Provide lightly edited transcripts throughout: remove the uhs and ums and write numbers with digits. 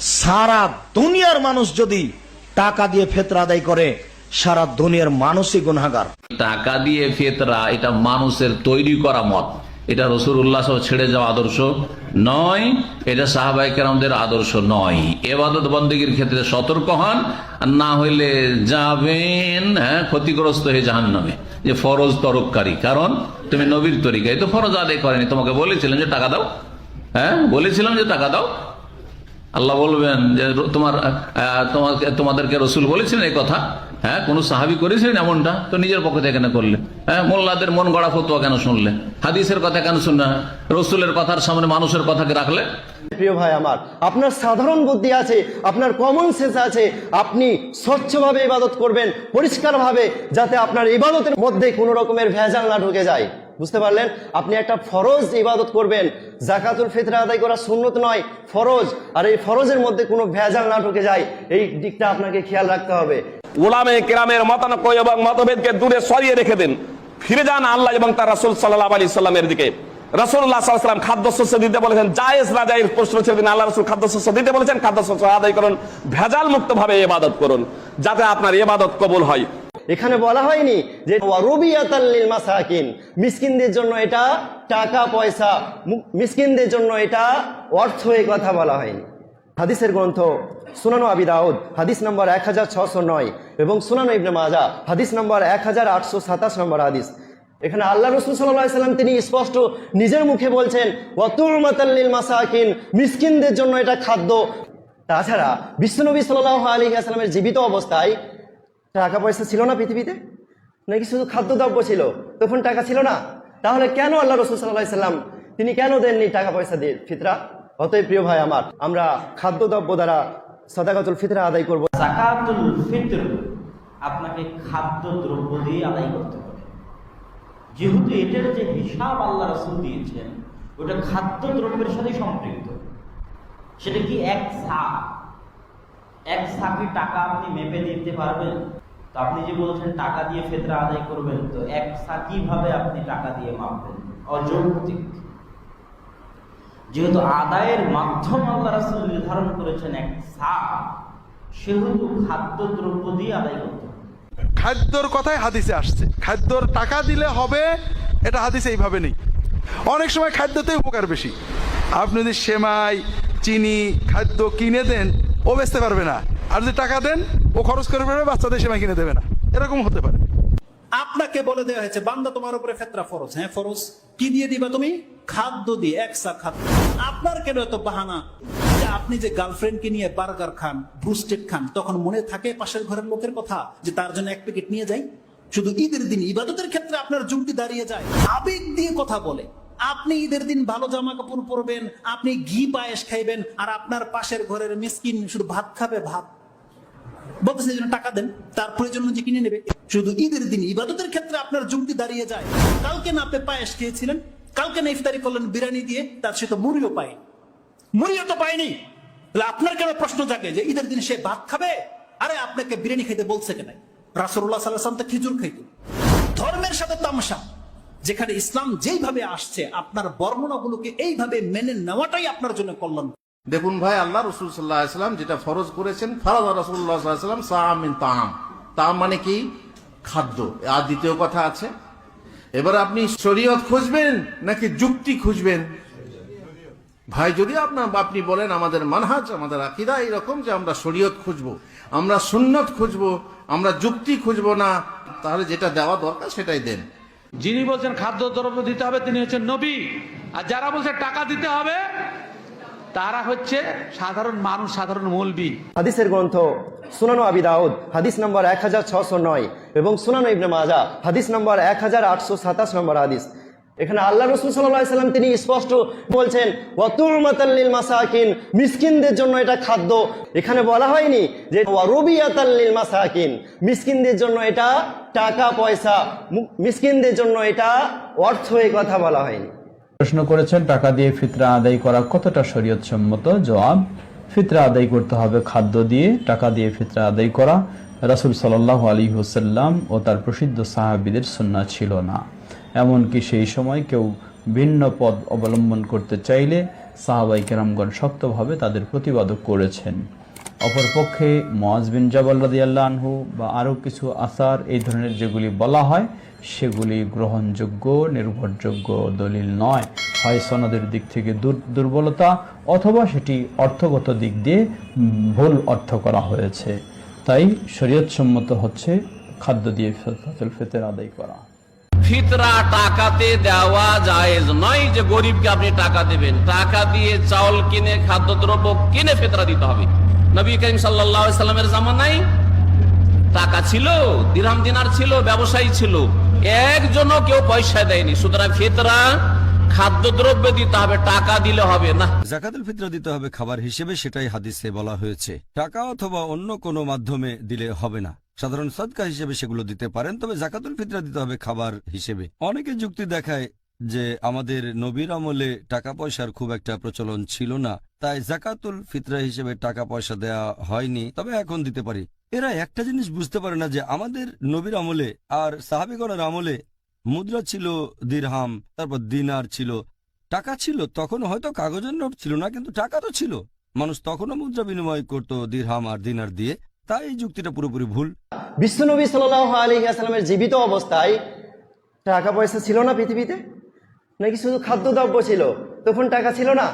সারা দুনিয়ার মানুষ যদি টাকা দিয়ে ফিতরা আদায় করে, সারা দুনিয়ার মানুষই গুনাহগার। টাকা দিয়ে ফিতরা এটা মানুষের তৈরি করা মত, এটা রাসূলুল্লাহ সাল্লাল্লাহু আলাইহি ওয়াসাল্লাম ছেড়ে যাওয়া আদর্শ নয়, এটা সাহাবায়ে কেরামদের আদর্শ নয়। ইবাদত বন্দেগীর ক্ষেত্রে সতর্ক হন, না হইলে যাবেন ক্ষতিগ্রস্ত হয়ে জাহান্নামে, যে ফরজ তরককারী। কারণ তুমি নবীর তরিকায় তো ফরজ আদায় করেনি, তোমাকে বলেছিলেন যে টাকা দাও, বলেছিলাম যে টাকা দাও। আল্লাহ বলবেন যে তোমাদেরকে রসুল বলেছিলেন এই কথা? কোন সাহাবী করেছিলেন এমনটা? তো নিজের পক্ষ থেকে কেন করলে? মোল্লাদের মন গড়া ফতোয়া কেন শুনলে? হাদিসের কথা কেন শুনলে? রসুলের কথার সামনে মানুষের কথাকে রাখলে? প্রিয় ভাই আমার, আপনার সাধারণ বুদ্ধি আছে, আপনার কমন সেন্স আছে, আপনি স্বচ্ছভাবে ইবাদত করবেন, পরিষ্কারভাবে, যাতে আপনার ইবাদতের মধ্যে কোনো রকমের ভেজাল না ঢুকে যায়। বুঝতে পারলেন? আপনি একটা ফরজ ইবাদত করবেন, যাকাতুল ফিতরা আদায় করা সুন্নত নয়, ফরজ। আর এই ফরজের মধ্যে কোনো ভেজাল না ঢুকে যায়, এই দিকটা আপনাকে খেয়াল রাখতে হবে। উলামায়ে কেরামের মতানৈক্য এবং মতভেদকে দূরে সরিয়ে রেখে দিন, ফিরে যান আল্লাহ এবং তার রাসূল সাল্লাল্লাহু আলাইহি সাল্লামের দিকে। রাসূলুল্লাহ সাল্লাল্লাহু আলাইহি ওয়াসাল্লাম খাদ্যশস্য দিতে বলেছেন, জায়েজ না জায়েজ প্রশ্ন ছেড়ে দিন। আল্লাহ রাসূল খাদ্যশস্য দিতে বলেছেন, খাদ্যশস্য আদায় করুন, ভেজাল মুক্ত ভাবে ইবাদত করুন, যাতে আপনার ইবাদত কবুল হয়। এখানে বলা হয়নি যে ওয়ারুবিয়াতাল লিল মাসাকিন, মিসকিনদের জন্য এটা টাকা পয়সা, মিসকিনদের জন্য এটা অর্থ, এই কথা বলা হয়নি। হাদিসের গ্রন্থ সুনান আবি দাউদ হাদিস নম্বর 1609 এবং সুনান ইবনে মাজাহ হাদিস নম্বর 1827 নম্বর হাদিস। এখানে আল্লাহ রাসূল সাল্লাল্লাহু আলাইহি সাল্লাম তিনি স্পষ্ট নিজের মুখে বলছেন ওয়াতুরমাতাল লিল মাসাকিন, মিসকিনদের জন্য এটা খাদ্য। তাছাড়া বিশ্বনবী সাল্লাল্লাহু আলাইহি ওয়াসাল্লামের জীবিত অবস্থায় টাকা পয়সা ছিল না পৃথিবীতে, নাকি শুধু খাদ্যদ্রব্য ছিল? তখন টাকা ছিল না। তাহলে কেন আল্লাহ রাসূল সাল্লাল্লাহু আলাইহি সাল্লাম তিনি কেন দেননি টাকা পয়সা দিয়ে ফিতরা? অতএব প্রিয় ভাই আমার, আমরা খাদ্যদ্রব্য দ্বারা সাদাকাতুল ফিতরা আদায় করব। যাকাতুল ফিতর আপনাকে খাদ্য দ্রব্য দিয়ে আদায় করতে হবে, যেহেতু এটার যে হিসাব আল্লাহ রাসূল দিয়েছেন ওটা খাদ্য দ্রব্যের সাথে সম্পৃক্ত। সেটা কি এক সাকি টাকা আপনি মেপে দিতে পারবেন? তো আপনি যে বলছেন টাকা দিয়ে ফিতরা আদায় করবেন, তো এক সাকি ভাবে আপনি টাকা দিয়ে মাপবেন, অযৌক্তিক। যেহেতু আদায়ের মাধ্যম আল্লাহ রাসূল নির্ধারণ করেছেন এক সা, সেহেতু খাদ্য দ্রব্য দিয়ে আদায় করতে হবে। খাদ্যর কথাই হাদিসে আসছে, খাদ্যর টাকা দিলে হবে, এটা হাদিসে এইভাবে নেই। অনেক সময় খাদ্যতে উপকার বেশি। আপনি যদি সেমাই, চিনি, খাদ্য কিনে দেন, ও বেচতে পারবে না, আর যদি টাকা দেন ও খরচ করে পারবে, বাচ্চাদের সেমাই কিনে দেবে না, এরকম হতে পারে। আপনাকে বলে দেওয়া হয়েছে বান্দা তোমার উপরে ফিতরা ফরজ। হ্যাঁ ফরজ। কি দিয়ে দিবা তুমি? খাদ্য দিয়ে, একসা খাদ্য। আপনার কেন এত বাহানা যে আপনি যে গার্লফ্রেন্ডকে নিয়ে বার্গার খান, ব্রুস্টেড খান, তখন মনে থাকে পাশের ঘরের লোকের কথা যে তার জন্য এক প্যাকেট নিয়ে যাই? শুধু ঈদের দিন ইবাদতের ক্ষেত্রে আপনার যুক্তি দাঁড়িয়ে যায়, আবেগ দিয়ে কথা বলে। আপনি ঈদের দিন ভালো জামা কাপড় পরবেন, আপনি ঘি পায়েস খাইবেন, আর আপনার পাশের ঘরের মিসকিন শুধু ভাত খাবে, ভাত বলতেছে জন্য টাকা দেন, তার প্রয়োজন যে কিনে নেবে। শুধু ঈদের দিন ইবাদতের ক্ষেত্রে আপনার যুক্তি দাঁড়িয়ে যায়। কালকে না আপনি পায়েস খেয়েছিলেন, কালকে না ইফতারি করলেন বিরিয়ানি দিয়ে, তার সে তো মুড়িও পায়নি, মুড়িও তো পায়নি। তাহলে আপনার কেন প্রশ্ন জাগে যে ঈদের দিন সে ভাত খাবে? আরে আপনাকে বিরিয়ানি খাইতে বলছে কেন? রাসূলুল্লাহ সাল্লাল্লাহু আলাইহি ওয়াসাল্লাম তো খেজুর খাইত। ধর্মের সাথে তামাশা। যেখানে ইসলাম যেইভাবে আসছে, আপনার বর্ণনাগুলোকে এইভাবে মেনে নেওয়াটাই আপনার জন্য কল্যাণ। দেখুন ভাই, আল্লাহ রাসূল সাল্লাল্লাহু আলাইহি ওয়াসাল্লাম যেটা ফরজ করেছেন, ফারাদা রাসূলুল্লাহ সাল্লাল্লাহু আলাইহি ওয়াসাল্লাম সাআম মিন তাআম। তাআম মানে কি? খাদ্য। আর দ্বিতীয় কথা আছে, এবার আপনি শরীয়ত খুঁজবেন নাকি যুক্তি খুঁজবেন? ভাই, যদি আপনি বলেন আমাদের মানহাজ, আমাদের আকীদা এরকম যে আমরা শরীয়ত খুঁজবো, আমরা সুন্নত খুঁজবো, আমরা যুক্তি খুঁজবো না, তাহলে যেটা দেওয়া দরকার সেটাই দেন। যিনি বলছেন খাদ্য দ্রব্য দিতে হবে তিনি হচ্ছেন নবী, আর যারা বলছে টাকা দিতে হবে তারা হচ্ছে সাধারণ মানুষ, সাধারণ মৌলবি। হাদিসের গ্রন্থ সুনান আবি দাউদ হাদিস নম্বর 1609 এবং সুনান ইবনে মাজাহ হাদিস নম্বর 1827 নম্বর হাদিস। এখানে আল্লাহ রাসূল সাল্লাল্লাহু আলাইহি সাল্লাম তিনি স্পষ্ট বলছেন ওয়াতুরমাতাল লিল মাসাকিন, মিসকিনদের জন্য এটা খাদ্য। এখানে বলা হয়নি যে ওয়ারুবিয়াতাল লিল মাসাকিন, মিসকিনদের জন্য এটা টাকা পয়সা, মিসকিনদের জন্য এটা অর্থ, এই কথা বলা হয়নি। প্রশ্ন করেছেন টাকা দিয়ে ফিতরা আদায় করা কতটা শরীয়ত সম্মত? জবাব, ফিতরা আদায় করতে হবে খাদ্য দিয়ে। টাকা দিয়ে ফিতরা আদায় করা রাসূল সাল্লাল্লাহু আলাইহি ওয়াসাল্লাম ও তার প্রসিদ্ধ সাহাবীদের সুন্নাহ ছিল না। এমনকি সেই সময় কেউ ভিন্ন পথ অবলম্বন করতে চাইলে সাহাবাই কেরামগণ শক্তভাবে তাদের প্রতিবাদও করেছেন। অপরপক্ষে মুআজ বিন জাবাল রাদিয়াল্লাহু আনহু বা আরও কিছু আসার এই ধরনের যেগুলি বলা হয় সেগুলি গ্রহণযোগ্য নির্ভরযোগ্য দলিল নয়। হয় সনদের দিক থেকে দুর্বলতা অথবা সেটি অর্থগত দিক দিয়ে ভুল অর্থ করা হয়েছে। তাই শরীয়তসম্মত হচ্ছে খাদ্য দিয়ে যাকাতুল ফিতর আদায় করা। ফিতরা টাকাতে দেওয়া জায়েজ নয় যে গরিবকে আপনি টাকা দেবেন। টাকা দিয়ে চাউল কিনে খাদ্যদ্রব্য কিনে ফিতরা দিতে হবে। নবী করিম সাল্লাল্লাহু আলাইহি সাল্লামের জামানায় টাকা ছিল, দিরহাম দিনার ছিল, ব্যবসায়ী ছিল, একজনও কেউ পয়সা দেয়নি। সুতরাং ফিতরা খাদ্যদ্রব্য দিতে হবে, টাকা দিলে হবে না। জাকাতুল ফিতরা দিতে হবে খাবার হিসেবে, সেটাই হাদিসে বলা হয়েছে। টাকা অথবা অন্য কোনো মাধ্যমে দিলে হবে না। সাধারণ সদকা হিসেবে সেগুলো দিতে পারেন, তবে জাকাতুল ফিতরা দিতে হবে খাবার হিসেবে। অনেকে যুক্তি দেখায় যে আমাদের নবীর আমলে টাকা পয়সার খুব একটা প্রচলন ছিল না, তাই জাকাতুল ফিতরা হিসেবে টাকা পয়সা দেয়া হয়নি, তবে এখন দিতে পারি। এরা একটা জিনিস বুঝতে পারে না যে আমাদের নবীর আমলে আর সাহাবীগণের আমলে মুদ্রা ছিল দিরহাম, তারপর দিনার ছিল, টাকা ছিল। তখন হয়তো কাগজের নোট ছিল না, কিন্তু টাকা তো ছিল। মানুষ তখনও মুদ্রা বিনিময় করত দিরহাম আর দিনার দিয়ে। তাই এই যুক্তিটা পুরোপুরি ভুল। বিশ্বনবী সাল্লাল্লাহু আলাইহি ওয়াসাল্লামের জীবিত অবস্থায় টাকা পয়সা ছিল না পৃথিবীতে, নাকি শুধু খাদ্যদ্রব্য ছিল? তখন টাকা ছিল না,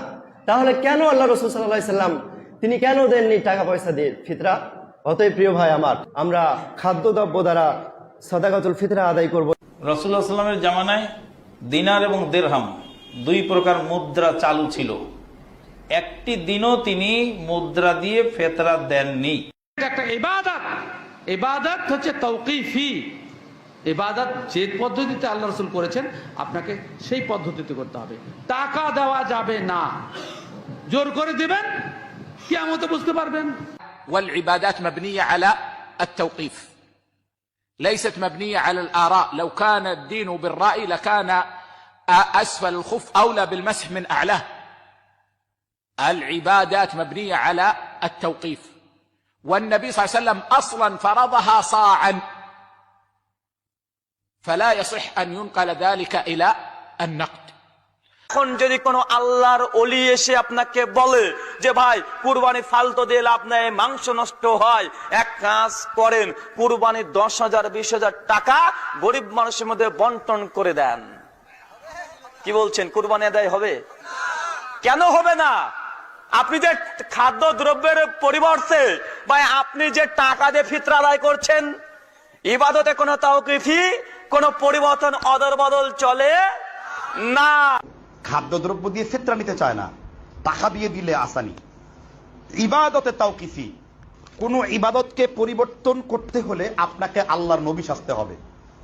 তাহলে কেন আল্লাহ রাসূল সাল্লাল্লাহু আলাইহি সাল্লাম তিনি কেন দেননি টাকা পয়সা দিয়ে ফিতরা? অতএব প্রিয় ভাই আমার, আমরা খাদ্যদ্রব্য দ্বারা সাদাকাতুল ফিতরা আদায় করব। রাসূলুল্লাহ সাল্লাল্লাহু আলাইহি ওয়াসাল্লামের জামানায় দিনার এবং দিরহাম দুই প্রকার মুদ্রা চালু ছিল। একটি দিনও তিনি মুদ্রা দিয়ে ফিতরা দেননি। একটা ইবাদত, ইবাদত হচ্ছে তাওকীফি। ইবাদত যে পদ্ধতিতে আল্লাহ রাসূল করেছেন আপনাকে সেই পদ্ধতিতে করতে হবে। টাকা দেওয়া যাবে না, জোর করে দিবেন কিয়ামতে বুঝতে পারবেন। والعبادات مبنية على التوقيف ليست مبنية على الآراء. لو كان الدين بالرأي لكان أسفل الخف أولى بالمسح من أعلاه. العبادات مبنية على التوقيف، والنبي صلى الله عليه وسلم أصلا فرضها صاعا، فلا يصح أن ينقل ذلك إلى النقد। এখন যদি কোনো আল্লাহর ওলি এসে আপনাকে বলে যে ভাই কুরবানি ফালতু দিয়ে লাভ নাই, মাংস নষ্ট হয়, এক কাজ করেন কুরবানি 10,000 20,000 টাকা গরিব মানুষের মধ্যে বন্টন করে দেন, কি বলছেন? কুরবানি আদায় হবে? কেন হবে না? আপনি যে খাদ্য দ্রব্যের পরিবর্তে বা আপনি যে টাকা দিয়ে ফিতরা আদায় করছেন, ইবাদতে কোনো তাওকীফি কোনো পরিবর্তন অদল বদল চলে না। খাদ্যদ্রব্য দিয়ে ফিতরা নিতে চায় না, টাকা দিয়ে দিলে আসানি। ইবাদতে তাওকীফি, কোন ইবাদতকে পরিবর্তন করতে হলে আপনাকে আল্লাহর নবী আসতে হবে,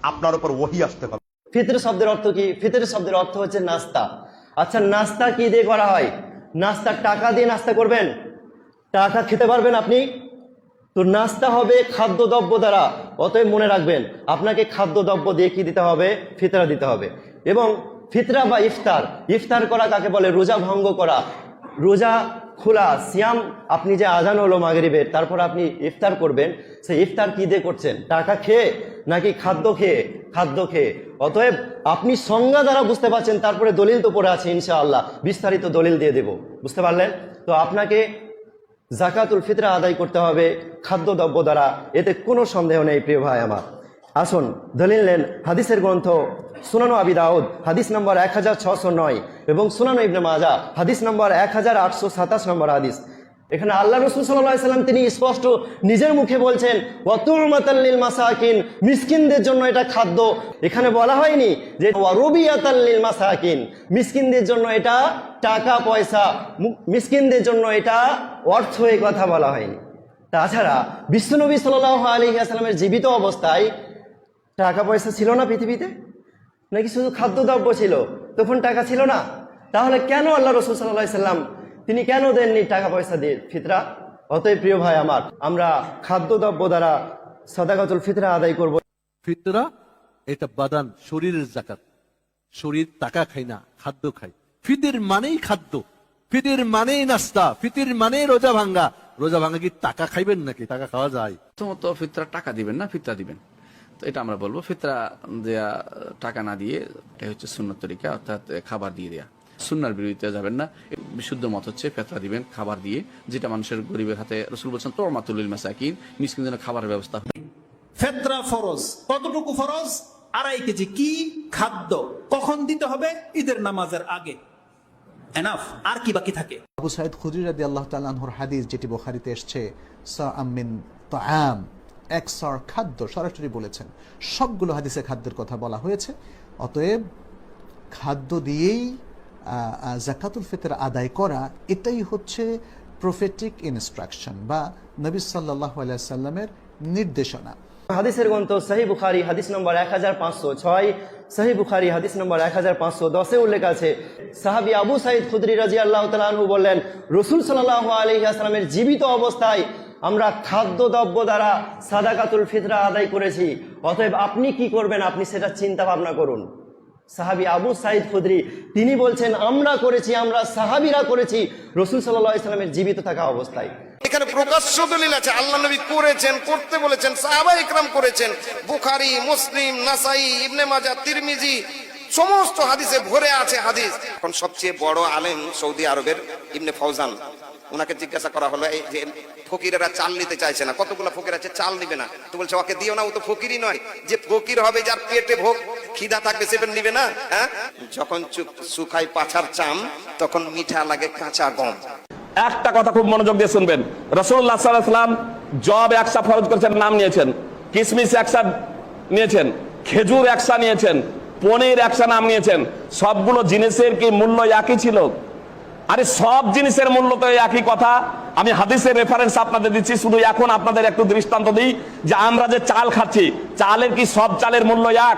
আপনার উপর ওহী আসতে হবে। ফিতর শব্দের অর্থ কি? ফিতর শব্দের অর্থ হচ্ছে নাস্তা। আচ্ছা, নাস্তা কি দিয়ে করা হয়? নাস্তা টাকা দিয়ে নাস্তা করবেন? টাকা খেতে পারবেন আপনি? তো নাস্তা হবে খাদ্যদ্রব্য দ্বারা। অতএব মনে রাখবেন, আপনাকে খাদ্যদ্রব্য দিয়ে কি দিতে হবে? ফিতরা দিতে হবে। এবং ফিতরা বা ইফতার, ইফতার করা কাকে বলে? রোজা ভঙ্গ করা, রোজা খোলা, সিয়াম। আপনি যে আজান হলো মাগরিবের, তারপর আপনি ইফতার করবেন, সেই ইফতার কি দিয়ে করছেন? টাকা খেয়ে নাকি খাদ্য খেয়ে? খাদ্য খেয়ে। অতএব আপনি সংজ্ঞা দ্বারা বুঝতে পারছেন, তারপরে দলিল তো পড়ে আছে ইনশাআল্লাহ, বিস্তারিত দলিল দিয়ে দেব, বুঝতে পারলেন? তো আপনাকে জাকাতুল ফিতরা আদায় করতে হবে খাদ্যদ্রব্য দ্বারা, এতে কোনো সন্দেহ নেই প্রিয় ভাই আমার। আসুন দলিল নেন হাদিসের গ্রন্থ সুনানো আবি দাউদ হাদিস নম্বর 1609 এবং সুনানো ইবনে মাজাহ হাদিস নম্বর 1827 নম্বর হাদিস। এখানে আল্লাহ রাসূল সাল্লাল্লাহু আলাইহি সাল্লাম তিনি স্পষ্ট নিজের মুখে বলছেন ওয়াতুমাতাল লিল মাসাকিন, মিসকিনদের জন্য এটা খাদ্য। এখানে বলা হয়নি যে ওয়ারুবিয়াতাল লিল মাসাকিন, মিসকিনদের জন্য এটা টাকা পয়সা, মিসকিনদের জন্য এটা অর্থ, এই কথা বলা হয়নি। তাছাড়া বিশ্বনবী সাল্লাল্লাহু আলাইহি ওয়াসাল্লামের জীবিত অবস্থায় টাকা পয়সা ছিল না পৃথিবীতে, নাকি শুধু খাদ্যদ্রব্য ছিল? তখন টাকা ছিল না, তাহলে কেন আল্লাহ রাসূল সাল্লাল্লাহু আলাইহি সাল্লাম তিনি কেন দেননি টাকা পয়সা দিয়ে ফিতরা? অতএব প্রিয় ভাই আমার, আমরা খাদ্যদ্রব্য দ্বারা সাদাকাতুল ফিতরা আদায় করব। ফিতরা এটা বাদান, শরীরের যাকাত। শরীর টাকা খায় না, খাদ্য খায়। ফিতর মানেই খাদ্য, ফিতর মানেই নাস্তা, ফিতর মানে রোজা ভাঙ্গা। রোজা ভাঙ্গা কি টাকা খাইবেন নাকি? টাকা খাওয়া যায়? প্রথমত ফিতরা টাকা দিবেন না, ফিতরা দিবেন। তো এটা আমরা বলবো ফিতরা দেয়া টাকা না দিয়ে, এটা হচ্ছে সুন্নত তরিকা, অর্থাৎ খাবার দিয়ে দেয়া। সুন্নার বিরোধিতা যাবেন না। বিশুদ্ধ মত হচ্ছে ফেতরা দিবেন খাবার দিয়ে, যেটা মানুষের গরিবের হাতে রাসূল বলেছেন তুরমাতুল লিল মাসাকিন, মিসকিনদের জন্য খাবারের ব্যবস্থা। ফেতরা ফরজ, কতটুকু ফরজ? 2.5 কেজি। কি খাদ্য কখন দিতে হবে? ঈদের নামাজের আগে। এনাফ, আর কি বাকি থাকে? আবু সাঈদ খুদরি রাদিয়াল্লাহু তাআলা আনহুর হাদিস, যেটি বুখারীতে এসেছে, সাআম মিন তাআম, এক সর খাদ্য, সরাসরি বলেছেন। সবগুলো হাদিসে খাদ্যের কথা বলা হয়েছে। অতএব খাদ্য দিয়েই যাকাতুল ফিতর আদায় করা, এটাই হচ্ছে প্রফেটিক ইনস্ট্রাকশন বা নবী সাল্লাল্লাহু আলাইহি ওয়াসাল্লামের নির্দেশনা। হাদিসের গ্রন্থ সহিহ বুখারী হাদিস নম্বর 1506, সহিহ বুখারী হাদিস নম্বর 1510 উল্লেখ আছে, সাহাবী আবু সাঈদ খুদরি রাদিয়াল্লাহু তাআলা আনহু বললেন, রাসূল সাল্লাল্লাহু আলাইহি ওয়াসাল্লামের জীবিত অবস্থায় আমরা খাদ্যদ্রব্য দ্বারা সাদাকাতুল ফিতরা আদায় করেছি। অতএব আপনি কি করবেন, আপনি সেটা চিন্তা ভাবনা করুন। সাহাবী আবু সাঈদ খুদরি তিনি বলছেন, আমরা করেছি, আমরা সাহাবীরা করেছি রাসূল সাল্লাল্লাহু আলাইহি ওয়াসাল্লামের জীবিত থাকা অবস্থায়। এখানে প্রকাশ্য দলিল আছে, আল্লাহ নবী করেছেন, করতে বলেছেন, সাহাবা ইকরাম করেছেন। বুখারী, মুসলিম, নাসাই, ইবনে মাজাহ, তিরমিজি, সমস্ত হাদিসে ভরে আছে হাদিস। এখন সবচেয়ে বড় আলেম সৌদি আরবের ইবনে ফৌজান, ওনাকে জিজ্ঞাসা করা হলো, এই যে ফকিরেরা চাল নিতে চাইছে না, কতগুলো ফকির আছে চাল নিবে না, তো বলছে ওকে দিও না, ও তো ফকিরই নয়। যে ফকির হবে যার পেটে ভোগ খিদা থাকবে, সেটা নিবে না। হ্যাঁ, যখন শুকাই পাছার চাম, তখন মিঠা লাগে কাঁচা গম। একটা কথা খুব মনোযোগ দিয়ে শুনবেন, রাসূলুল্লাহ সাল্লাল্লাহু আলাইহি ওয়াসাল্লাম জব 100 ফরজ করেছেন, নাম নিয়েছেন, কিশমিশ 100 নিয়েছেন, খেজুর 100 নিয়েছেন, পনির 100 নাম নিয়েছেন। সবগুলো জিনিসের কি মূল্য একই ছিল? আরে সব জিনিসের মূল্য তো একই কথা। আমি হাদিসের রেফারেন্স আপনাদের দিচ্ছি, শুধু এখন আপনাদের একটু দৃষ্টান্ত দিই যে আমরা যে চাল খাচ্ছি, চালের কি সব চালের মূল্য এক?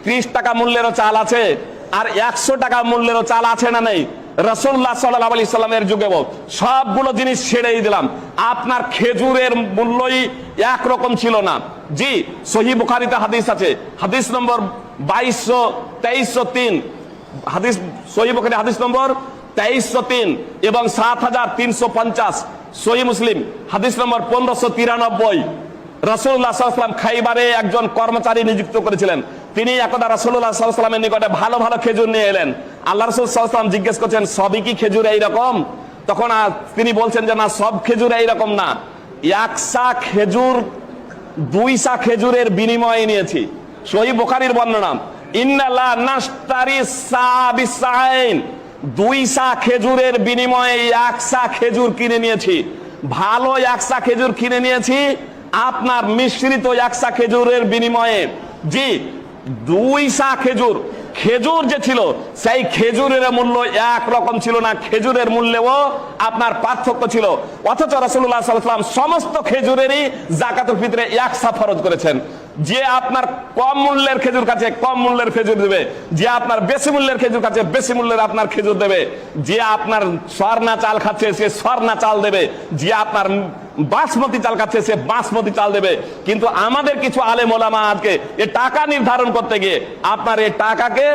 30 টাকা মূল্যেরও চাল আছে, আর 100 টাকা মূল্যেরও চাল আছে না নেই? রাসূলুল্লাহ সাল্লাল্লাহু আলাইহি সাল্লামের যুগেও সবগুলো জিনিস ছেড়েই দিলাম, আপনার খেজুরের মূল্যই একরকম ছিল না। জি, সহিহ বুখারীতে হাদিস আছে, হাদিস নম্বর 2203, হাদিস সহিহ বুখারী হাদিস নম্বর 2303 এবং 7350, সহিহ মুসলিম হাদিস নম্বর 1593। রাসূলুল্লাহ সাল্লাল্লাহু আলাইহি ওয়াসাল্লাম খাইবারে একজন কর্মচারী নিযুক্ত করেছিলেন। তিনি একদা রাসূলুল্লাহ সাল্লাল্লাহু আলাইহি ওয়াসাল্লামের নিকটে ভালো ভালো খেজুর নিয়ে এলেন। আল্লাহ রাসূল সাল্লাল্লাহু আলাইহি ওয়াসাল্লাম জিজ্ঞেস করছেন, সবই কি খেজুর এইরকম? তখন তিনি বলছেন যে না, সব খেজুর এইরকম না, 100 খেজুর 200 খেজুরের বিনিময়ে নিয়েছি। সহিহ বুখারীর বর্ণনা, ইন্না লা নাশতারি সাবিসাইন, 200 খেজুরের বিনিময়ে 100 খেজুর কিনে নিয়েছি। ভালো 100 খেজুর কিনে নিয়েছি, আপনার মিশ্রিত 100 খেজুরের বিনিময়ে। জি, 200 খেজুর, খেজুর যে ছিল সেই খেজুরের মূল্য একরকম ছিল না, খেজুরের মূল্যেও আপনার পার্থক্য ছিল। অথচ রাসূলুল্লাহ সাল্লাল্লাহু আলাইহি ওয়াসাল্লাম সমস্ত খেজুরেরই যাকাতুল ফিতরে 100 ফরজ করেছেন। যে আপনার কম মূল্যের খেজুর কাছে কম মূল্যের খেজুর দেবে, যে আপনার বেশি মূল্যের খেজুর কাছে বেশি মূল্যের আপনার খেজুর দেবে, যে আপনার স্বর্ণা চাল খাচ্ছে সে স্বর্ণা চাল দেবে, যে আপনার বাসমতি চাল খাচ্ছে সে বাসমতি চাল দেবে। কিন্তু আমাদের কিছু আলেম ওলামা আজকে এই টাকা নির্ধারণ করতে গিয়ে আপনার এই টাকাকে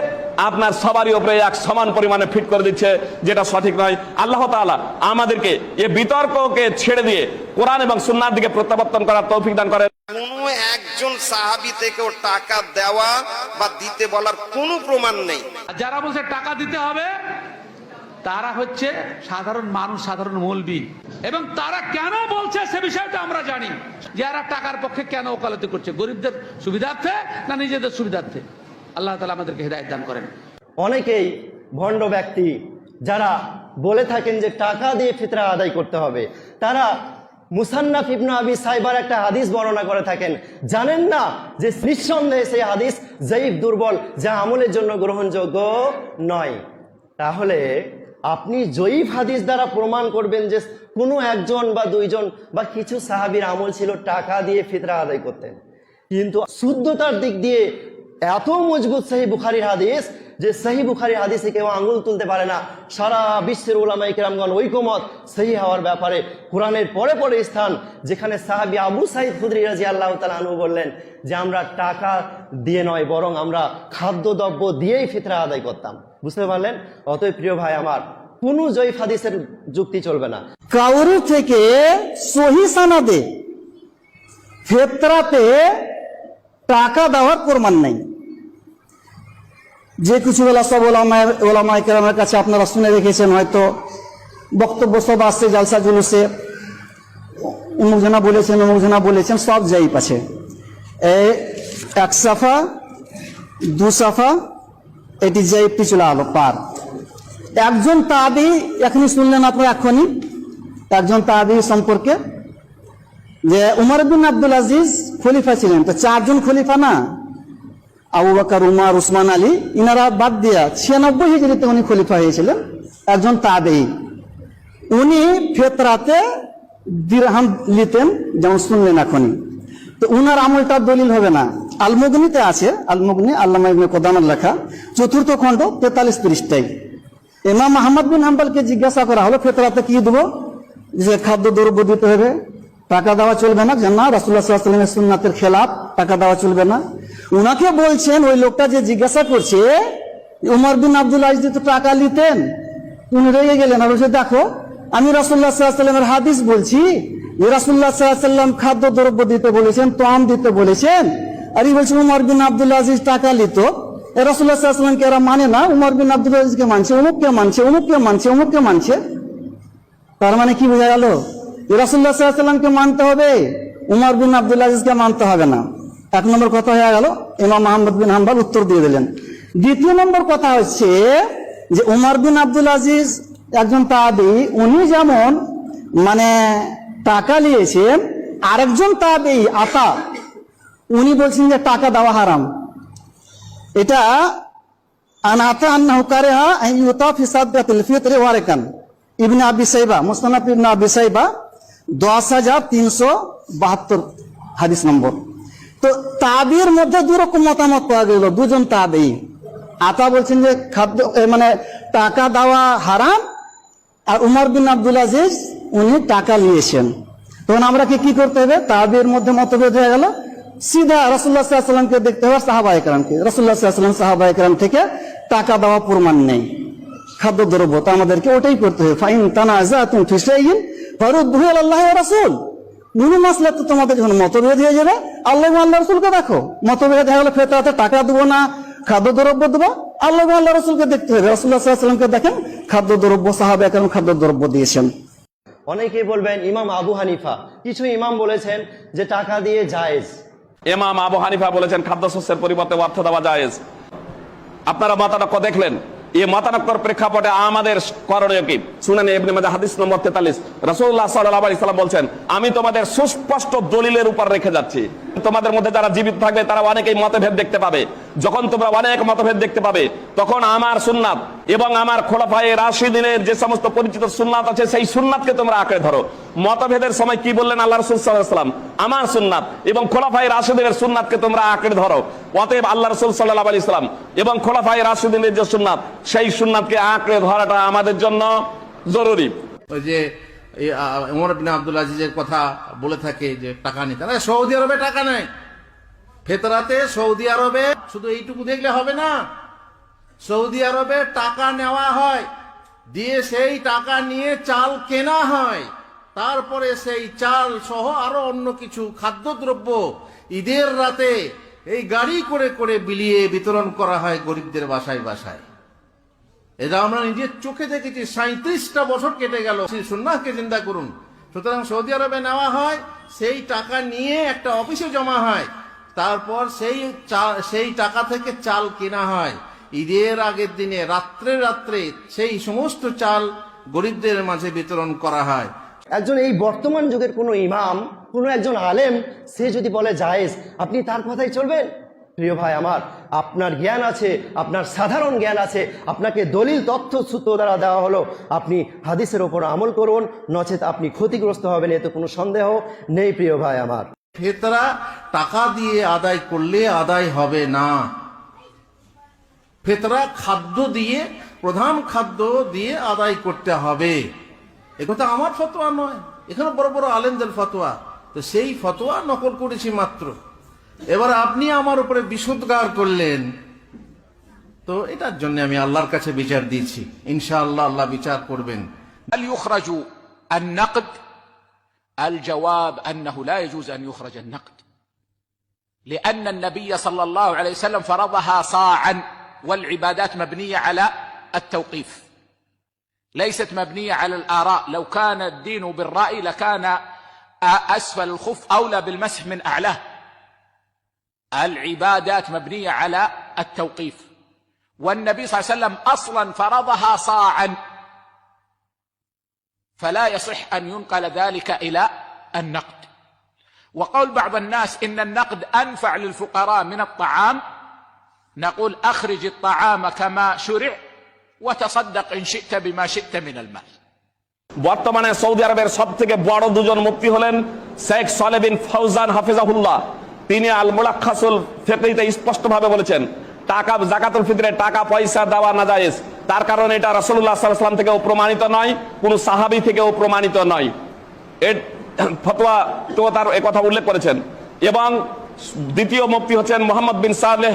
আপনার সবারই উপরে এক সমান পরিমাণে ফিট করে দিচ্ছে, যেটা সঠিক নয়। আল্লাহ তাআলা আমাদেরকে এই বিতর্ককে ছেড়ে দিয়ে কোরআন এবং সুন্নাহর দিকে প্রত্যাবর্তন করার তৌফিক দান করেন। কোন একজন সাহাবী থেকেও টাকা দেওয়া বা দিতে বলার কোনো প্রমাণ নেই। যারা বলছে টাকা দিতে হবে তারা হচ্ছে সাধারণ মানুষ, সাধারণ মৌলবি, এবং তারা কেন বলছে সে বিষয়টা আমরা জানি। যারা টাকার পক্ষে কেন ওকালতি করছে, গরিবদের সুবিধার্থে না নিজেদের সুবিধার্থে? আল্লাহ তাআলা আমাদেরকে হেদায়েত দান করেন। অনেকেই ভণ্ড ব্যক্তি যারা বলে থাকেন যে টাকা দিয়ে ফিতরা আদায় করতে হবে, তারা মুসান্নাফ ইবনে আবি সাইবার একটা হাদিস বর্ণনা করে থাকেন। জানেন না যে নিঃসন্দেহে সেই হাদিস যায়ীফ, দুর্বল, যা আমলের জন্য গ্রহণযোগ্য নয়। তাহলে আপনি জয়ীফ হাদিস দ্বারা প্রমাণ করবেন যে কোনো একজন বা দুইজন বা কিছু সাহাবীর আমল ছিল টাকা দিয়ে ফিতরা আদায় করতেন, কিন্তু শুদ্ধতার দিক দিয়ে এত মজবুত সহিহ বুখারীর হাদিস যে সহিহ বুখারীর হাদিসে কেউ আঙুল তুলতে পারে না। সারা বিশ্বের উলামায়ে কেরামগণ ঐকমত সহিহ হওয়ার ব্যাপারে। কোরআনের পরে পরে স্থান যেখানে সাহাবী আবু সাঈদ খুদরি রাদিয়াল্লাহু তাআলা আনহু বললেন যে আমরা টাকা দিয়ে নয়, বরং আমরা খাদ্যদ্রব্য দিয়েই ফিতরা আদায় করতাম। বুঝতে পারলেন? অতএব প্রিয় ভাই আমার, কোনো জয়ীফ হাদিসের যুক্তি চলবে না। কাউরি থেকে সহিহ সানাদে ফিতরাতে টাকা দেওয়ার প্রমাণ নাই। যে কিছুগুলো সব ওলামায়ে কেরামের কাছে আপনারা শুনে রেখেছেন, হয়তো বক্তব্য সব আসছে জালসা জুলুসে, অমুক জনা বলেছেন, সব জায়গ আছে। এই 1 সাফা 2 সাফা এটি জায়গটি চলে আলো পার। একজন তাবি, এখনই শুনলেন আপনারা, এখনই একজন তাবি সম্পর্কে, যে উমর বিন আব্দুল আজিজ খলিফা ছিলেন, তো 4 জন খলিফা না, আবু বকর, উমর, উসমান, আলী, ইনারা বাদ দিয়া 96 হিজরিতে উনি খলিফা হয়েছিলেন। একজন তাবেঈ, উনি ফিতরাতে দিরহাম নিতেন, যেমন শুনলেন এখনই। তো উনার আমলটা দলিল হবে না। আল মুগনিতে আছে, আল মুগনি আল্লামা ইবনে কুদামার লেখা, 4th খণ্ড 43 পৃষ্ঠায় ইমাম আহমদ বিন হাম্বলকে জিজ্ঞাসা করা হলো, ফিতরাতে কি দেবো? যে খাদ্য দ্রব্য দিতে হবে, টাকা দেওয়া চলবে না, জানা রাসূলুল্লাহ সাল্লাল্লাহু আলাইহি ওয়াসাল্লামের সুন্নাতের খেলাফ, টাকা দেওয়া চলবে না। উনাকে বলছেন, ওই লোকটা যে জিজ্ঞাসা করছে, উমর বিন আব্দুল আজিজ তো টাকা নিতেন। উনি রেগে গেলেন আর বলছে, দেখো আমি রাসূলুল্লাহ সাল্লাল্লাহু আলাইহি ওয়াসাল্লামের হাদিস বলছি, যে রাসূলুল্লাহ সাল্লাল্লাহু আলাইহি ওয়াসাল্লাম খাদ্য দ্রব্য দিতে বলেছেন, তোয়াম দিতে বলেছেন, আর এই বলছে উমর বিন আব্দুল আজিজ টাকা নিত। রাসূলুল্লাহ সাল্লাল্লাহু আলাইহি ওয়াসাল্লামকে এরা মানে না, উমর বিন আব্দুল আজিজকে মানছে, অমুককে মানছে, অমুককে মানছে, অমুককে মানছে। তার মানে কি বোঝা গেল? রাসূলুল্লাহ সাল্লাল্লাহু আলাইহি ওয়াসাল্লামকে মানতে হবে, উমর বিন আব্দুল আজিজকে মানতে হবে না। 1 নম্বর কথা হয়ে গেল। ইমাম আহমদ বিন হাম্বল উত্তর দিয়ে দিলেন। 2 নম্বর কথা হচ্ছে যে উমর বিন আব্দুল আজিজ একজন তাবী, উনি যেমন মানে টাকা নিয়েছেন, আরেকজন তাবী আতা, উনি বলছেন যে টাকা দেওয়া হারাম। এটা আনাতা আন্নাহু কারাহা আন ইউতা ফি সাদকাতিল ফিতর ওয়ারাকান, ইবনে আবি সাইবা, মুসনাদ ইবনে আবি সাইবা 10372 হাদিস নম্বর। তো তাবির মধ্যে 2 রকম মতামত পাওয়া গেল, 2 জন তাবী। আতা বলছেন যে খাদ্য মানে টাকা দেওয়া হারাম, আর উমর বিন আব্দুল আজিজ উনি টাকা নিয়েছেন। তখন আমরা কি করতে হবে? তাবির মধ্যে মতভেদ হয়ে গেল, সিধা রাসূলুল্লাহ সাল্লাল্লাহু আলাইহি ওয়াসাল্লামকে দেখতে হবে, সাহাবায়ে কেরামকে। রাসূলুল্লাহ সাল্লাল্লাহু আলাইহি ওয়াসাল্লাম সাহাবায়ে কেরাম থেকে টাকা দেওয়া প্রমাণ নেই, খাদ্য দ্রব্য, তো আমাদেরকে ওটাই করতে হবে। ফাইন তানাজাতুম ফি শাইইন ফারুদ্দুহু ইলাল্লাহি ওয়া রাসূল। নুন মাসলা তো তোমাদের যখন মতভেদ হয়ে যাবে, আল্লাহ এবং আল্লাহ রাসূলকে দেখো। মতভেদ হয়ে গেলে ফিতরাতে টাকা দেবো না খাদ্য দ্রব্য দেবো, আল্লাহ এবং আল্লাহ রাসূলকে দেখতে হবে। রাসূলুল্লাহ সাল্লাল্লাহু আলাইহি ওয়াসাল্লামকে দেখেন, খাদ্য দ্রব্য সাহাবায়ে কেরাম খাদ্য দ্রব্য দিয়েছেন। অনেকেই বলবেন ইমাম আবু হানিফা, কিছু ইমাম বলেছেন যে টাকা দিয়ে জায়েজ। ইমাম আবু হানিফা বলেছেন খাদ্যশস্যের পরিবর্তে অর্থ দেওয়া জায়েজ। আপনারা মতানক্য দেখলেন, এই মতানক্যর প্রেক্ষাপটে আমাদের করণীয় কি? শুনেন ইবনে মাজাহ হাদিস নম্বর 43, রাসূলুল্লাহ সাল্লাল্লাহু আলাইহি ওয়াসাল্লাম বলছেন, আমি তোমাদের সুস্পষ্ট দলিলের উপর রেখে যাচ্ছি। তোমাদের মধ্যে যারা জীবিত থাকবে তারা অনেকেই মতভেদ দেখতে পাবে। যখন তোমরা অনেক মতভেদ দেখতে পাবে, তখন আমার সুন্নাত এবং আমার খোলাফায়ে রাশিদিনের যে সমস্ত পরিচিত সুন্নাত আছে, সেই সুন্নাতকে তোমরা আঁকড়ে ধরো। মতভেদের সময় কি বললেন আল্লাহ রাসূল সাল্লাল্লাহু আলাইহি ওয়াসাল্লাম? আমার সুন্নাত এবং খোলাফায়ে রাশিদিনের সুন্নাতকে তোমরা আঁকড়ে ধরো। অতএব আল্লাহ রাসূল সাল্লাল্লাহু আলাইহি ওয়াসাল্লাম এবং খোলাফায়ে রাশিদিনের যে সুন্নাত, সেই সুন্নাতকে আঁকড়ে ধরাটা আমাদের জন্য জরুরি। ওই যে উমর বিন আব্দুল আজিজের কথা বলে থাকে যে টাকা নিতে, সৌদি আরবে টাকা নেই। ফিতরাতে সৌদি আরবে শুধু এইটুকু দেখলে হবে না, সৌদি আরবে টাকা নেওয়া হয়, দিয়ে সেই টাকা নিয়ে চাল কেনা হয়, তারপরে সেই চাল সহ আরো অন্য কিছু খাদ্যদ্রব্য ঈদের রাতে এই গাড়ি করে করে বিলিয়ে বিতরণ করা হয় গরিবদের বাসায় বাসায়। এটা আমরা নিজের চোখে দেখেছি, 37টা বছর কেটে গেল। সুন্নাহকে চিন্তা করুন। সুতরাং সৌদি আরবে নেওয়া হয়, সেই টাকা নিয়ে একটা অফিসে জমা হয়, তারপর সেই টাকা থেকে চাল কেনা হয়। ঈদের আগের দিনে রাত্রে রাত্রে সেই সমস্ত চাল গরিবদের মাঝে বিতরণ করা হয়। একজন এই বর্তমান যুগের কোনো ইমাম, কোনো একজন আলেম, সে যদি বলে জায়েজ, আপনি তার কথাই চলবেন? প্রিয় ভাই আমার, আপনার জ্ঞান আছে, আপনার সাধারণ জ্ঞান আছে, আপনাকে দলিল তথ্য সূত্র দ্বারা দেওয়া হলো, আপনি হাদিসের ওপর আমল করুন, নচেত আপনি ক্ষতিগ্রস্ত হবেন, এতে কোনো সন্দেহ নেই। প্রিয় ভাই আমার, ফিতরা টাকা দিয়ে আদায় করলে আদায় হবে না। ফিতরা খাদ্য দিয়ে, প্রধান খাদ্য দিয়ে আদায় করতে হবে। একথা আমার ফতোয়া নয়, এখানে বড় বড় আলেমদের ফতোয়া। তো সেই ফতোয়া নকল করেছি মাত্র। এবার আপনি আমার উপরে বিশুদ্ধার করলেন, তো এটার জন্য আমি আল্লাহর কাছে বিচার দিয়েছি। ইনশাআল্লাহ আল্লাহ বিচার করবেন। هل يخرج النقد؟ الجواب أنه لا يجوز أن يخرج النقد، لأن النبي صلى الله عليه وسلم فرضها صاعا والعبادات مبنية على التوقيف ليست مبنية على الآراء. لو كان الدين بالرأي لكان أسفل الخف أولى بالمسح من أعلاه. العبادات مبنية على التوقيف، والنبي صلى الله عليه وسلم أصلا فرضها صاعا، فلا يصح أن ينقل ذلك إلى النقد. وقول بعض الناس إن النقد أنفع للفقراء من الطعام، نقول أخرج الطعام كما شرع وتصدق إن شئت بما شئت من المال. বর্তমানে সৌদি আরবের সব থেকে বড় দুজন মুফতি হলেন শেখ সালেহ বিন ফৌজান হাফিজাহুল্লাহ। তিনি আল মুলাক্কাসুল ফিকহিতে স্পষ্টভাবে বলেছেন টাকা যাকাতুল ফিতরে টাকা পয়সা দেওয়া নাজায়েজ। তার কারণ এটা রাসূলুল্লাহ সাল্লাল্লাহু আলাইহি ওয়াসাল্লাম থেকেও প্রমাণিত নয়, কোন সাহাবী থেকেও প্রমাণিত নয়। এর ফতোয়া তো তার কথা উল্লেখ করেছেন। এবং দ্বিতীয় মুফতি হচ্ছেন মুহাম্মদ বিন সালেহ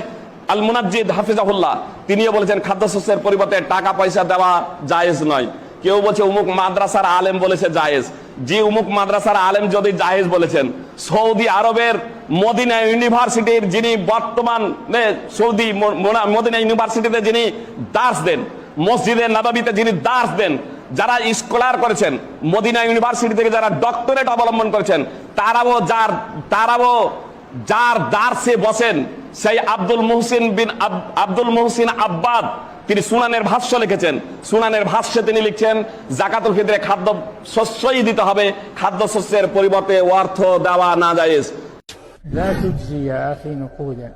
আল মুনাজ্জিদ হাফিজাহুল্লাহ। তিনিও বলেছেন খাদ্যশস্যের পরিবর্তে টাকা পয়সা দেওয়া জায়েজ নয়। কেউ বলছে অমুক মাদ্রাসার আলেম বলেছে জায়েজ। যে অমুক মাদ্রাসার আলেম যদি জায়েজ বলেছেন, সৌদি আরবের মদিনা ইউনিভার্সিটির যিনি বর্তমানে সৌদি মদিনা ইউনিভার্সিটিতে যিনি দার্স দেন, মসজিদে নববীতে যিনি দার্স দেন, যারা স্কলার করেছেন, মদিনা ইউনিভার্সিটি থেকে যারা ডক্টরেট অবলম্বন করেছেন, তারাও যার দার্সে বসেন সেই আব্দুল মুহসিন আব্বাদ, তিনি সুনানের ভাষ্য লিখেছেন। সুনানের ভাষ্যে তিনি লিখছেন যাকাতুল ফিতরে খাদ্য শস্যই দিতে হবে, খাদ্য শস্যের পরিবর্তে অর্থ দেওয়া না জায়েজ। لا تجزي يا أخي نقودا.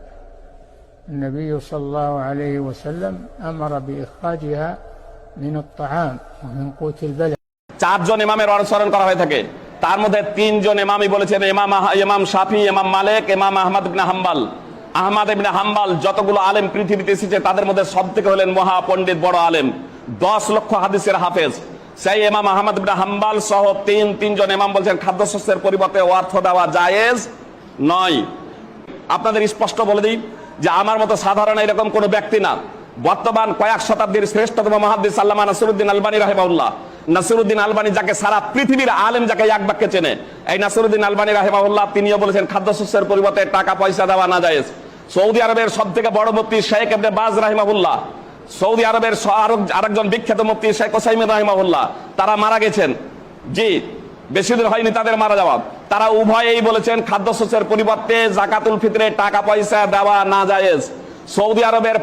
النبي صلى الله عليه وسلم أمر بإخراجها من الطعام ومن قوت البلد. চারজন ইমামের অনুসরণ করা হয়ে থাকে, তার মধ্যে তিনজন ইমামই বলেছেন, ইমাম শাফি, ইমাম মালিক, ইমাম আহমদ ইবনে হাম্বল। আহমদ ইবনে হাম্বল যতগুলো আলেম পৃথিবীতে এসেছে তাদের মধ্যে সব থেকে হলেন মহাপণ্ডিত, বড় আলেম, 10 লক্ষ হাদিসের হাফেজ। সেই ইমাম আহমদ ইবনে হাম্বল সহ তিনজন ইমাম বলছেন খাদ্যশস্যের পরিবর্তে অর্থ দেওয়া জায়েজ নয়। আপনাদের স্পষ্ট বলে দিই যে আমার মতো সাধারণ এরকম কোনো ব্যক্তি না, বর্তমান কয়েক শতাব্দীর শ্রেষ্ঠতম মুহাদ্দিস আল্লামা নাসিরউদ্দিন আলবানী রাহিমাহুল্লাহ। নাসিরউদ্দিন আলবানী যাকে সারা পৃথিবীর আলেম যাকে এক বাক্যে চেনে, এই নাসিরউদ্দিন আলবানী রাহিমাহুল্লাহ তিনিও বলেছেন খাদ্যশস্যের পরিবর্তে টাকা পয়সা দেওয়া না জায়েজ। সৌদি আরবের সব থেকে বড় মুফতি শেখ ইবনে বাজ রাহিমাহুল্লাহ, সৌদি আরবের আরেকজন বিখ্যাত মুফতি শেখ ওসাইমিন রাহিমাহুল্লাহ, তারা মারা গেছেন। জি, বেশি দিন হয়নি তাদের মারা যাওয়া। তারা উভয়েই বলেছেন খাদ্যশস্যের পরিবর্তে যাকাতুল ফিতরে টাকা পয়সা দেওয়া না জায়েজ। সৌদি আরবের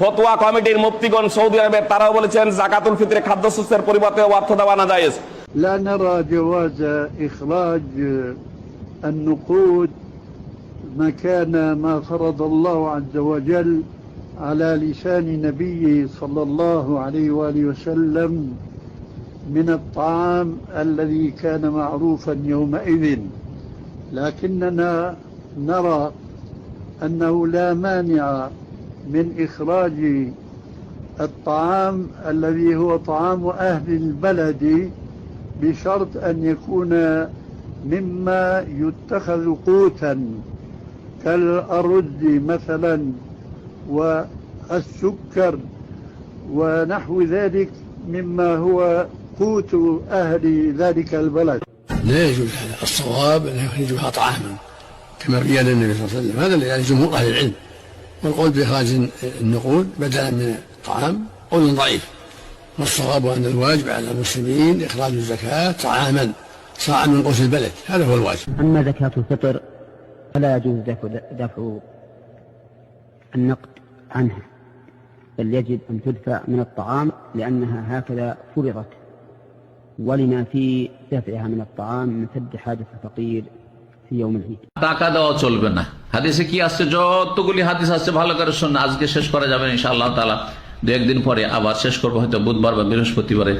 ফতোয়া কমিটির মুফতিগণ সৌদি আরবের তারাও বলেছেন যাকাতুল ফিতরে খাদ্যশস্যের পরিবর্তে অর্থ দেওয়া না জায়েজ। لا نرى جواز إخراج النقود مكان ما فرض الله عز وجل على لسان نبيه صلى الله عليه وآله وسلم من الطعام الذي كان معروفا يومئذ، لكننا نرى أنه لا مانع من إخراج الطعام الذي هو طعام أهل البلد بشرط أن يكون مما يتخذ قوتا كالأرز مثلا والسكر ونحو ذلك مما هو قوت أهل ذلك البلد. لا يجوز هذا، الصواب أن يخرجها طعاما كما بين النبي صلى الله عليه وسلم، هذا يعني جمهور أهل العلم. والقول بإخراج النقود بدلا من الطعام قول ضعيف، والصواب أن الواجب على المسلمين إخراج الزكاة طعاما صاعا من قوت البلد، هذا هو الواجب. أما زكاة الفطر فلا يجوز دفع النقد عنها، بل يجب أن تدفع من الطعام لأنها هكذا فرضت، ولما في دفعها من الطعام من سد حاجة الفقير في يوم العيد. টাকা দেওয়া চলবে না। হাদিসে কি আসছে? যতগুলি হাদিস আসছে ভালো করে শুনুন। আজকে শেষ করা যাবে ইনশাআল্লাহ তাআলা, 2-1 দিন পরে আবার শেষ করবো, হয়তো বুধবার বা বৃহস্পতিবারে।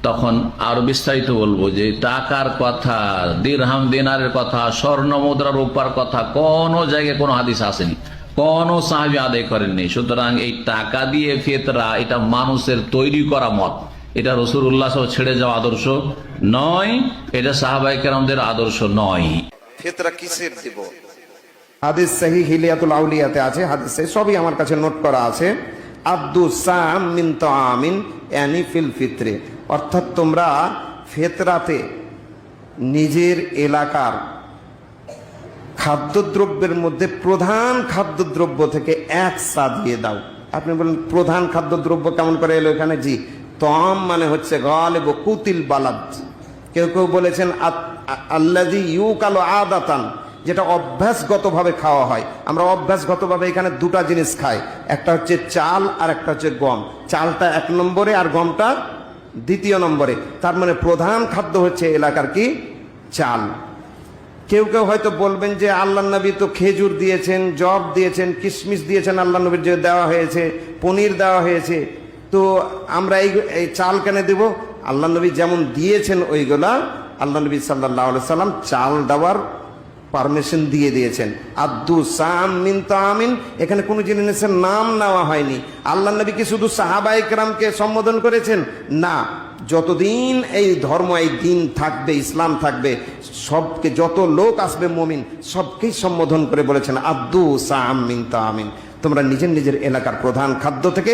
তখন আরো বিস্তারিত বলবো যে টাকার কথা, দিরহাম দিনারের কথা, স্বর্ণ মুদ্রা রূপার কথা কোন জায়গায় কোনো হাদিস আসেনি, কোন সাহাবী আদায় করেননি। সুতরাং এই টাকা দিয়ে ফিতরা এটা মানুষের তৈরি করা মত, এটা রাসূলুল্লাহ সাল্লাল্লাহু আলাইহি ওয়াসাল্লাম ছেড়ে যাওয়া আদর্শ নয়, এটা সাহাবায়ে কেরামদের আদর্শ নয়। ফিতরা কিসের দিব? হাদিস সহিহ হিলিয়াতুল আউলিয়াতে আছে, হাদিসে সবই আমার কাছে নোট করা আছে। আব্দু সাম মিন তাআমিন ইয়ানি ফিল ফিতরে, অর্থাৎ তোমরা ফিতরাতে নিজের এলাকার খাদ্যদ্রব্যের মধ্যে প্রধান খাদ্যদ্রব্য থেকে এক সা দিয়ে দাও। আপনি বলেন প্রধান খাদ্যদ্রব্য কেমন করে এলো এখানে? জি, তম মানে হচ্ছে গালিব কুতিল বালাদ। কেউ কেউ বলেছেন আল্লাযী ইউকালু আদাতান, যেটা অভ্যাসগতভাবে খাওয়া হয়। আমরা অভ্যাসগতভাবে এখানে দুটা জিনিস খাই, একটা হচ্ছে চাল আর একটা হচ্ছে গম। চালটা 1 নম্বরে আর গমটা 2 নম্বরে। তার মানে প্রধান খাদ্য হচ্ছে এলাকার কি? চাল। কেউ কেউ হয়তো বলবেন যে আল্লাহ নবী তো খেজুর দিয়েছেন, জব দিয়েছেন, কিশমিশ দিয়েছেন, আল্লাহ নবীর যে দেওয়া হয়েছে, পনির দেওয়া হয়েছে, তো আমরা এই চাল কেন দেব? আল্লাহ নবী যেমন দিয়েছেন ওইগুলা আল্লাহ নবী সাল্লাল্লাহু আলাইহি সাল্লাম চাল দেওয়ার পারমিশন দিয়ে দিয়েছেন। আদ্দু সাম মিন তামিন, এখানে কোনো জিনিসের নাম নেওয়া হয়নি। আল্লাহ নবী কি শুধু সাহাবায়ে কেরামকে সম্বোধন করেছেন? না, যতদিন এই ধর্ম, এই দিন থাকবে, ইসলাম থাকবে, সবকে, যত লোক আসবে মুমিন, সবকেই সম্বোধন করে বলেছেন আদ্দু সাম মিন তামিন, তোমরা নিজের নিজের এলাকার প্রধান খাদ্য থেকে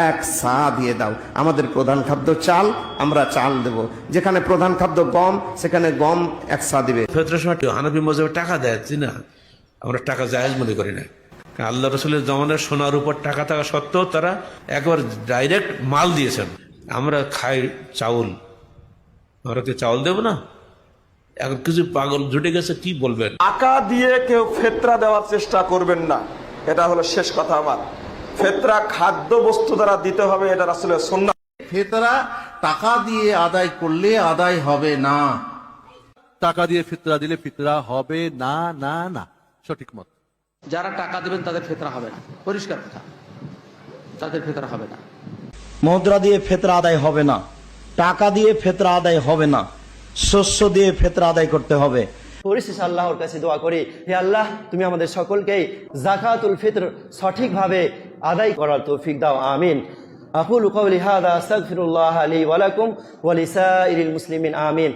এক সা দিয়ে দাও। আমাদের প্রধান খাদ্য চাল, আমরা চাল দেব। যেখানে প্রধান খাদ্য গম, সেখানে গম 1 সা দিবে। ফিতরের সময় হানাফি মাযহাবে টাকা দেয় না, আমরা টাকা জায়েজ মনে করি না। আল্লাহ রাসূলের জমানায় সোনার উপর টাকা থাকা সত্ত্বেও তারা একবার ডাইরেক্ট মাল দিয়েছেন। আমরা খাই চাউল, আমরা কি চাউল দেব না? এখন কিছু পাগল জুটে গেছে, কি বলবেন? টাকা দিয়ে কেউ ফেতরা দেওয়ার চেষ্টা করবেন না, এটা হলো শেষ কথা আমার। ফেতরা খাদ্য বস্তু দ্বারা দিতে হবে, এটা রাসূলের সুন্নাহ। ফিতরা টাকা দিয়ে আদায় করলে আদায় হবে না। টাকা দিয়ে ফিতরা দিলে ফিতরা হবে না, না, না, সঠিক মত। যারা টাকা দেবেন তাদের ফিতরা হবে না, পরিষ্কার কথা, তাদের ফিতরা হবে না। মুদ্রা দিয়ে ফিতরা আদায় হবে না, টাকা দিয়ে ফিতরা আদায় হবে না, শস্য দিয়ে ফিতরা আদায় করতে হবে। পরিশেষে আল্লাহর কাছে দোয়া করি, হে আল্লাহ, তুমি আমাদের সকলকেই যাকাতুল ফিতর সঠিকভাবে আদায় করার তৌফিক দাও। আমিন। আকুলু কওলি হাযা আস্তাগফিরুল্লাহ লি ওয়া লাকুম ওয়া লিসাইরিল মুসলিমিন। আমিন।